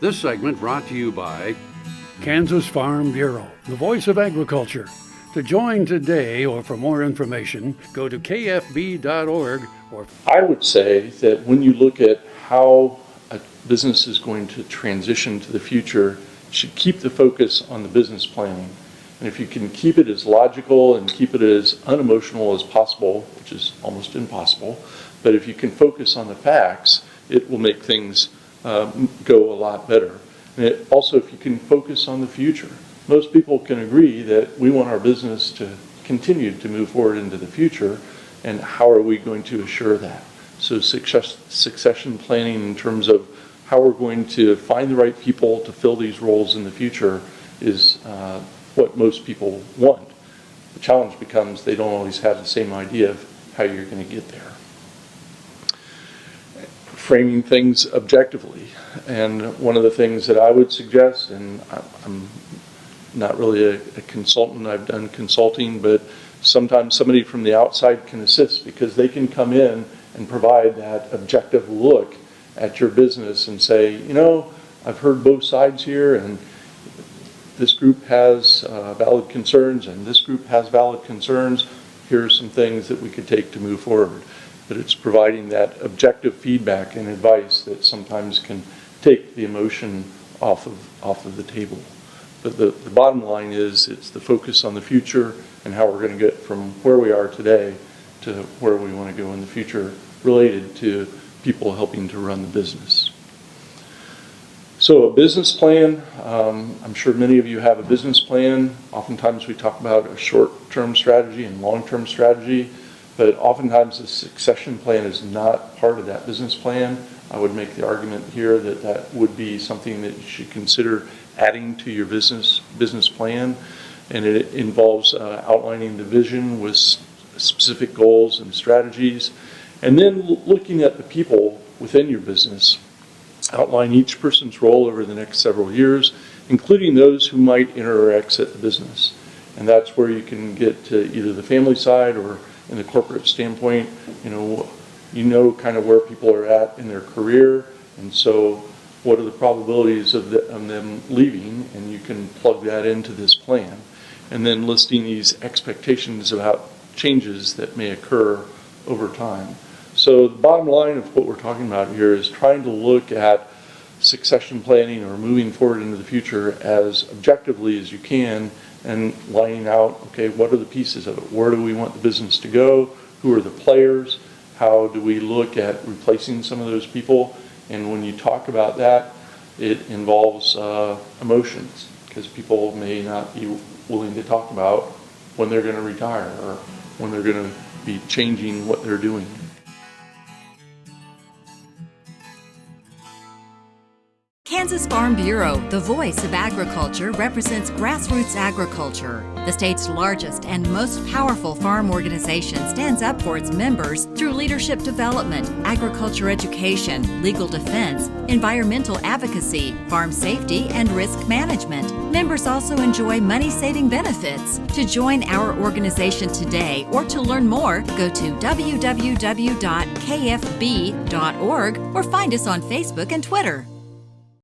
This segment brought to you by Kansas Farm Bureau, the voice of agriculture. To join today or for more information, go to kfb.org or... I would say that when you look at how a business is going to transition to the future, you should keep the focus on the business planning. And if you can keep it as logical and keep it as unemotional as possible, which is almost impossible, but if you can focus on the facts, it will make things go a lot better. And also, if you can focus on the future. Most people can agree that we want our business to continue to move forward into the future, and how are we going to assure that? So succession planning in terms of how we're going to find the right people to fill these roles in the future is what most people want. The challenge becomes they don't always have the same idea of how you're going to get there. Framing things objectively. And one of the things that I would suggest, and I'm not really a consultant, I've done consulting, but sometimes somebody from the outside can assist because they can come in and provide that objective look at your business and say, you know, I've heard both sides here, and this group has valid concerns and this group has valid concerns. Here are some things that we could take to move forward. But it's providing that objective feedback and advice that sometimes can take the emotion off of the table. But the bottom line is it's the focus on the future and how we're going to get from where we are today to where we want to go in the future related to people helping to run the business. So a business plan, I'm sure many of you have a business plan. Oftentimes we talk about a short-term strategy and long-term strategy, but oftentimes the succession plan is not part of that business plan. I would make the argument here that that would be something that you should consider adding to your business plan, and it involves outlining the vision with specific goals and strategies, and then looking at the people within your business. Outline each person's role over the next several years, including those who might enter or exit the business. And that's where you can get to either the family side or in the corporate standpoint, you know kind of where people are at in their career, and so what are the probabilities of them leaving, and you can plug that into this plan. And then listing these expectations about changes that may occur over time. So the bottom line of what we're talking about here is trying to look at succession planning or moving forward into the future as objectively as you can, and lining out, okay, what are the pieces of it? Where do we want the business to go? Who are the players? How do we look at replacing some of those people? And when you talk about that, it involves emotions, because people may not be willing to talk about when they're going to retire or when they're going to be changing what they're doing. Kansas Farm Bureau, the voice of agriculture, represents grassroots agriculture. The state's largest and most powerful farm organization stands up for its members through leadership development, agriculture education, legal defense, environmental advocacy, farm safety, and risk management. Members also enjoy money-saving benefits. To join our organization today or to learn more, go to www.kfb.org or find us on Facebook and Twitter.